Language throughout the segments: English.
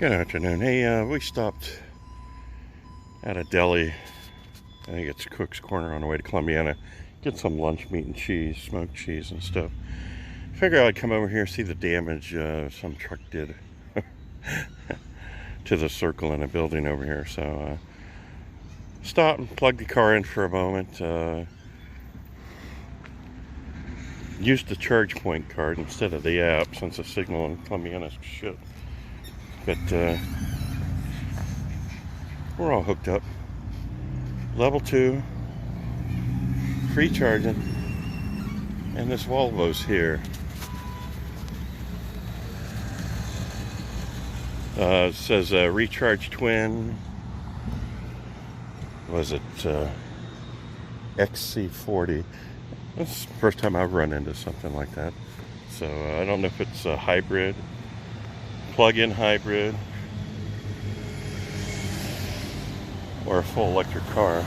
Good afternoon. Hey, we stopped at a deli. I think it's Cook's Corner on the way to Columbiana. Get some lunch meat and cheese, smoked cheese and stuff. Figure I'd come over here and see the damage some truck did to the circle in a building over here. So stop and plug the car in for a moment. Used the ChargePoint card instead of the app since the signal in Columbiana is shit. But we're all hooked up. Level 2, free charging, and this Volvo's here. It says recharge twin. Was it XC40? This is the first time I've run into something like that. So I don't know if it's a hybrid, plug-in hybrid, or a full electric car.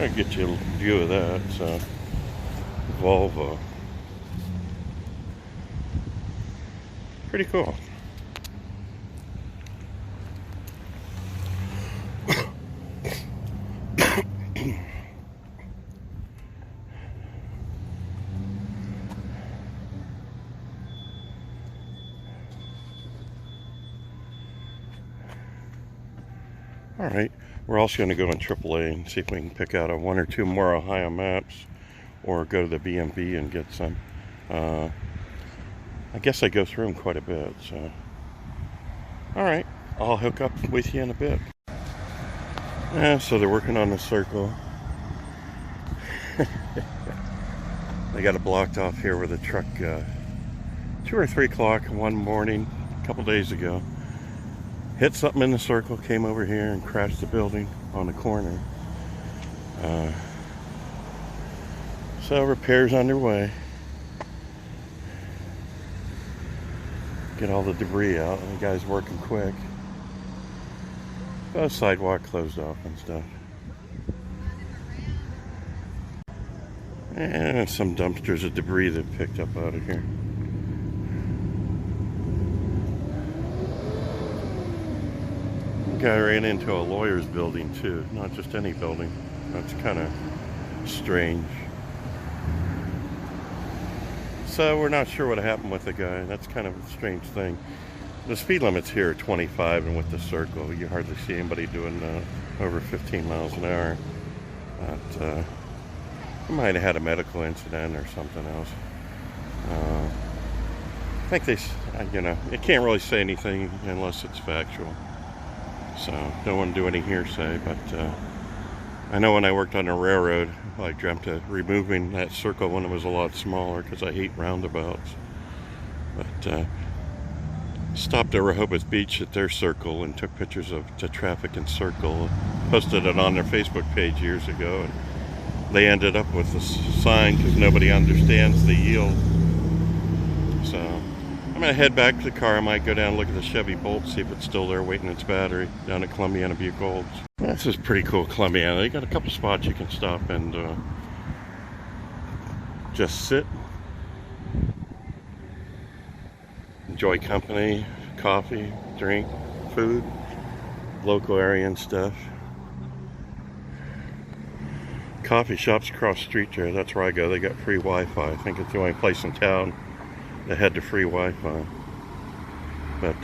I'll get you a view of that. So Volvo, pretty cool. Alright, we're also going to go on AAA and see if we can pick out one or two more Ohio maps, or go to the BMV and get some. I guess I go through them quite a bit, so. Alright, I'll hook up with you in a bit. So they're working on the circle. They got it blocked off here with a truck 2 or 3 o'clock one morning a couple days ago. Hit something in the circle, came over here and crashed the building on the corner. So repairs underway. Get all the debris out. The guy's working quick. The sidewalk closed off and stuff. And some dumpsters of debris that picked up out of here. I ran into a lawyer's building too, not just any building. That's kind of strange. So we're not sure what happened with the guy. That's kind of a strange thing. The speed limit's here are 25, and with the circle you hardly see anybody doing over 15 miles an hour. But he might have had a medical incident or something else. I think they, you can't really say anything unless it's factual. So, don't want to do any hearsay, but I know when I worked on a railroad, I dreamt of removing that circle when it was a lot smaller, because I hate roundabouts. But stopped at Rehoboth Beach at their circle and took pictures of the traffic and circle, posted it on their Facebook page years ago, and they ended up with a sign because nobody understands the yield. So I'm going to head back to the car. I might go down and look at the Chevy Bolt, see if it's still there waiting its battery down at Columbiana View Golds. This is pretty cool, Columbiana. They got a couple spots you can stop and just sit, enjoy company, coffee, drink, food, local area and stuff. Coffee shops across the street there, that's where I go. They got free Wi-Fi. I think it's the only place in town that had the free Wi-Fi. But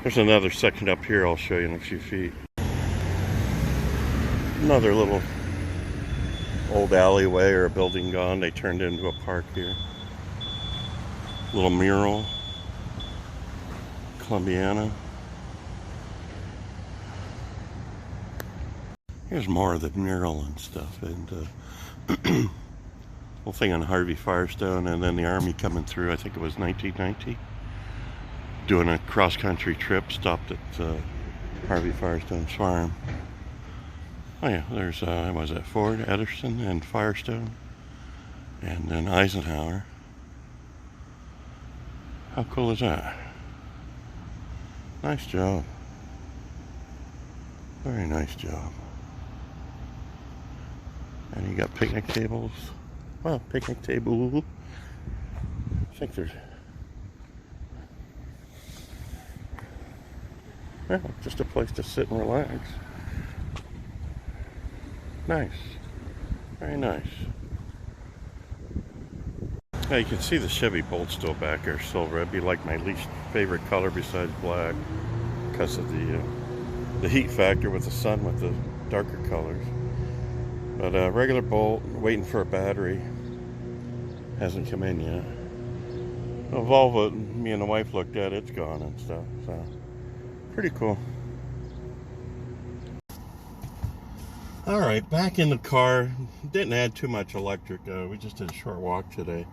there's another section up here I'll show you in a few feet. Another little old alleyway or a building gone. They turned into a park here. Little mural. Columbiana. Here's more of the mural and stuff. And whole thing on Harvey Firestone, and then the Army coming through. I think it was 1990. Doing a cross-country trip, stopped at Harvey Firestone's farm. Oh yeah, there's was that Ford, Ederson, and Firestone, and then Eisenhower. How cool is that? Nice job. Very nice job. And you got picnic tables. Well, picnic table. I think there's Yeah, just a place to sit and relax. Nice. Very nice. Now you can see the Chevy Bolt still back there, silver. That'd be like my least favorite color besides black because of the heat factor with the sun with the darker colors. But regular Bolt, waiting for a battery. Hasn't come in yet. A Volvo, me and the wife looked at it, it's gone and stuff. So, pretty cool. Alright, back in the car. Didn't add too much electric. We just did a short walk today.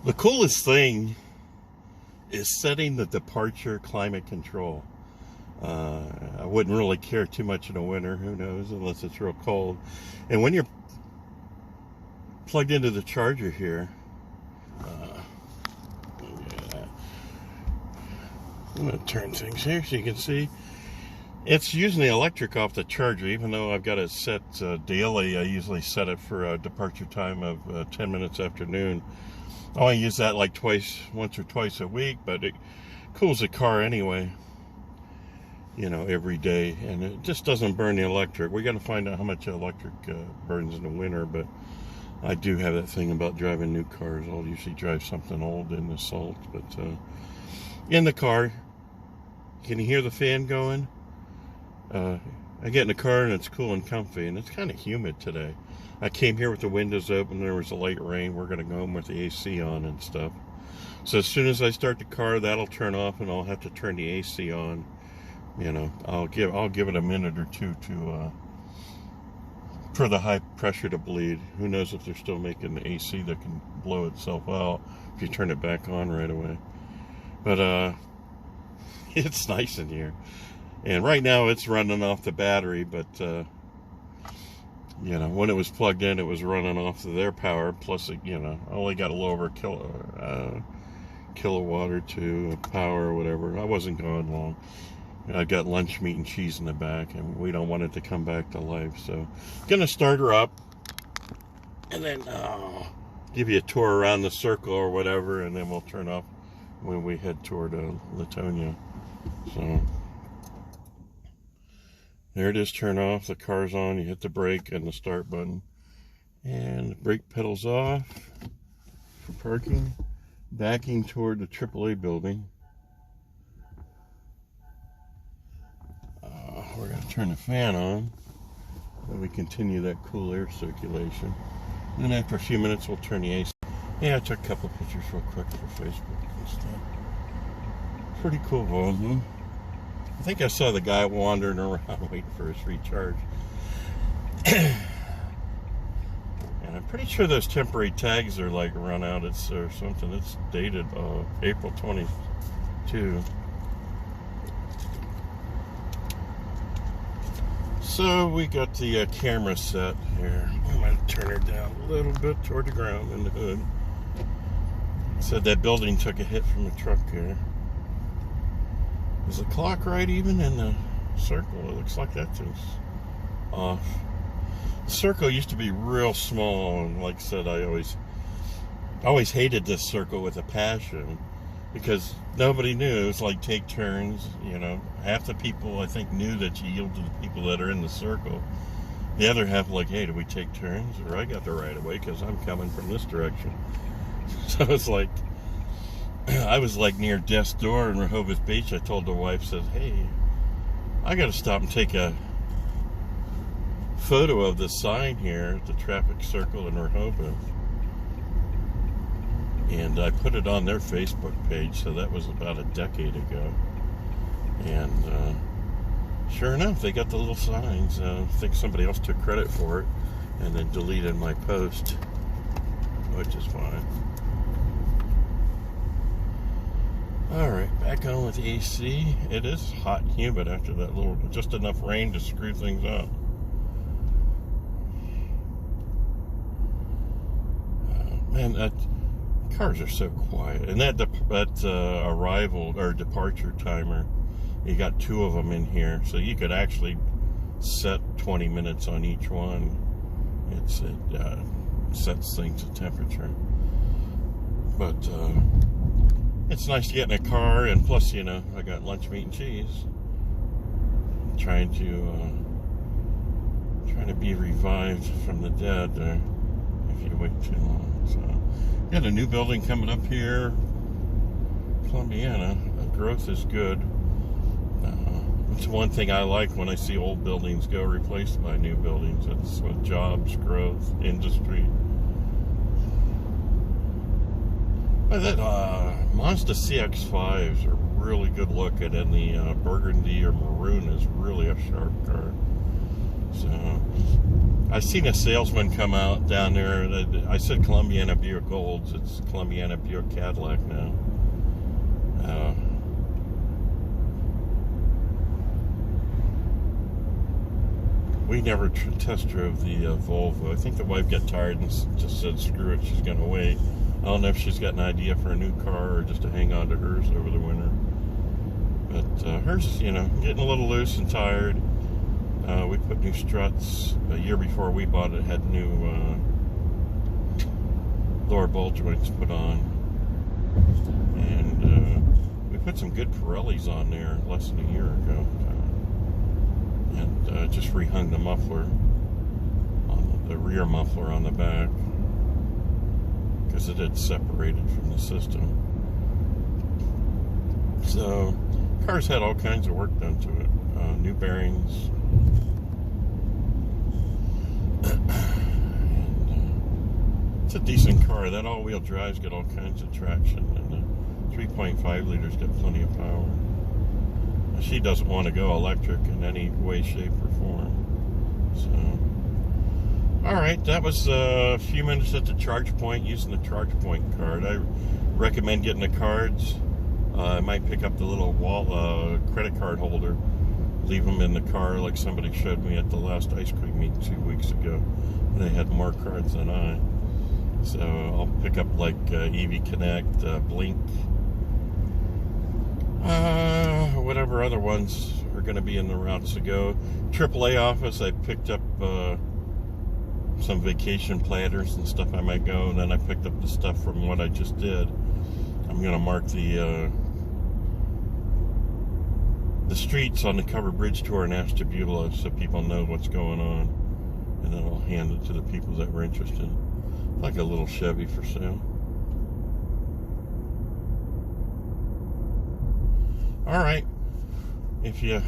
The coolest thing is setting the departure climate control. I wouldn't really care too much in the winter, who knows, unless it's real cold. And when you're plugged into the charger here, I'm going to turn things here so you can see. It's using the electric off the charger, even though I've got it set daily. I usually set it for a departure time of 10 minutes after noon. I only use that like once or twice a week, but it cools the car anyway, you know, every day. And it just doesn't burn the electric. We got to find out how much electric burns in the winter, but I do have that thing about driving new cars. I'll usually drive something old in the salt, but in the car, can you hear the fan going? I get in the car and it's cool and comfy, and it's kind of humid today. I came here with the windows open. There was a light rain. We're going to go home with the AC on and stuff. So as soon as I start the car, that'll turn off, and I'll have to turn the AC on. You know, I'll give it a minute or two to for the high pressure to bleed. Who knows if they're still making the AC that can blow itself out if you turn it back on right away. But it's nice in here. And right now it's running off the battery, but you know, when it was plugged in, it was running off of their power. Plus, it, you know, I only got a little over kilowatt or two of power or whatever. I wasn't gone long. I got lunch meat and cheese in the back, and we don't want it to come back to life. So, gonna start her up, and then give you a tour around the circle or whatever, and then we'll turn off when we head toward Leetonia. So. There it is, turn off, the car's on, you hit the brake and the start button. And the brake pedal's off for parking. Backing toward the AAA building. We're going to turn the fan on. Then we continue that cool air circulation. And then after a few minutes we'll turn the AC. Yeah, I took a couple pictures real quick for Facebook and stuff. Pretty cool Volvo. I think I saw the guy wandering around waiting for his recharge. And I'm pretty sure those temporary tags are like run out. It's or something. It's dated April 22. So we got the camera set here. I'm going to turn her down a little bit toward the ground in the hood. Said that building took a hit from the truck here. Is the clock right even in the circle? It looks like that's off. The circle used to be real small, and like I said, I always hated this circle with a passion because nobody knew. It was like take turns, you know. Half the people I think knew that you yield to the people that are in the circle. The other half like, hey, do we take turns? Or I got the right of way because I'm coming from this direction. So it's like, I was like near death's door in Rehoboth Beach. I told the wife, said, hey, I got to stop and take a photo of the sign here at the traffic circle in Rehoboth. And I put it on their Facebook page, so that was about a decade ago. And sure enough, they got the little signs. I think somebody else took credit for it and then deleted my post, which is fine. Alright, back on with the AC. It is hot and humid after that little, just enough rain to screw things up. Man, that cars are so quiet. And that arrival or departure timer, you got two of them in here, so you could actually set 20 minutes on each one. It sets things to temperature. But it's nice to get in a car, and plus, you know, I got lunch meat and cheese. trying to be revived from the dead there if you wait too long. So, got a new building coming up here, Columbiana. The growth is good. It's one thing I like when I see old buildings go replaced by new buildings. It's what jobs, growth, industry. That Mazda CX-5s are really good looking, and the burgundy or maroon is really a sharp car. So, I seen a salesman come out down there. I said Columbiana Buick Golds. It's Columbiana Buick Cadillac now. We never test drove the Volvo. I think the wife got tired and just said, screw it, she's going to wait. I don't know if she's got an idea for a new car or just to hang on to hers over the winter. But hers, you know, getting a little loose and tired. We put new struts. A year before we bought it, had new lower ball joints put on. And we put some good Pirellis on there less than a year ago. And just rehung the muffler, on the rear muffler on the back, because it had separated from the system. So, car's had all kinds of work done to it. New bearings. And, it's a decent car. That all-wheel drive's got all kinds of traction, and the 3.5 liters got plenty of power. She doesn't want to go electric in any way, shape, or form. So, alright, that was a few minutes at the ChargePoint using the ChargePoint card. I recommend getting the cards. I might pick up the little credit card holder, leave them in the car like somebody showed me at the last ice cream meet 2 weeks ago. They had more cards than I. So I'll pick up like EV Connect, Blink, whatever other ones are going to be in the routes to go. AAA office, I picked up some vacation planners and stuff I might go, and then I picked up the stuff from what I just did. I'm going to mark the streets on the covered bridge tour in Ashtabula so people know what's going on, and then I'll hand it to the people that were interested. Like a little Chevy for sale. Alright, if you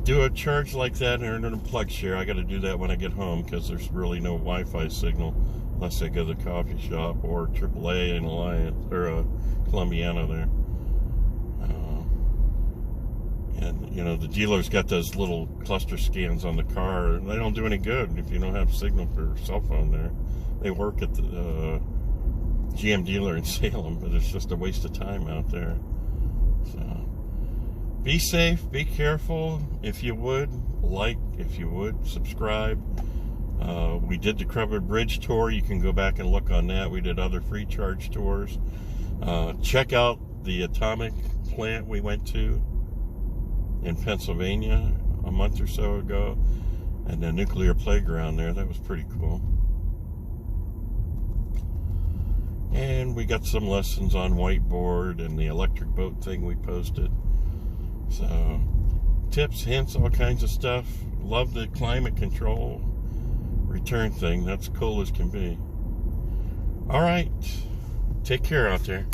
do a charge like that and a plug share, I got to do that when I get home because there's really no Wi-Fi signal unless I go to the coffee shop or AAA in Alliance or Columbiana there. And you know, the dealer's got those little cluster scans on the car, and they don't do any good if you don't have signal for your cell phone there. They work at the GM dealer in Salem, but it's just a waste of time out there. So be safe, be careful. If you would, subscribe. We did the Covered Bridge tour. You can go back and look on that. We did other free charge tours. Check out the atomic plant we went to in Pennsylvania a month or so ago, and the nuclear playground there. That was pretty cool. And we got some lessons on whiteboard and the electric boat thing we posted. So, tips, hints, all kinds of stuff. Love the climate control return thing. That's cool as can be. Alright, take care out there.